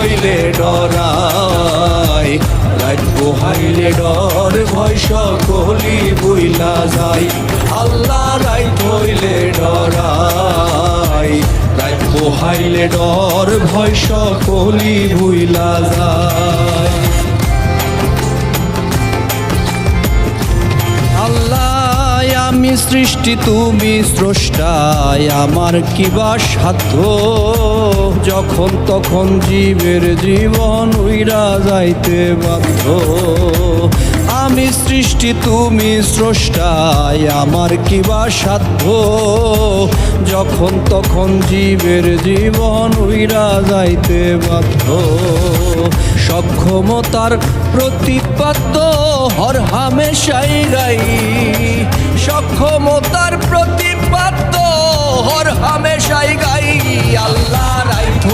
হইলে ডরাই, রাত পোহাইলে ডর ভয় সকলি বুইলা যায়। আল্লাহ রাত হইলে ডরাই, রাত পোহাইলে ডর ভয় সকলি বুইলা যায়। আল্লাহ আমি সৃষ্টি তুমি স্রষ্টায়, আমার কিবা সাধ্য, যখন তখন জীবের জীবন উইরা যাইতে বাধ্য। আমি সৃষ্টি তুমি স্রষ্টায়, আমার কিবা সাধ্য, যখন তখন জীবের জীবন উইরা যাইতে বাধ্য। সক্ষমতার প্রতিপাদ্য হর হামেশাই গাই, সক্ষমতার প্রতিপাদ্য হর হামেশাই গাই। আল্লাহ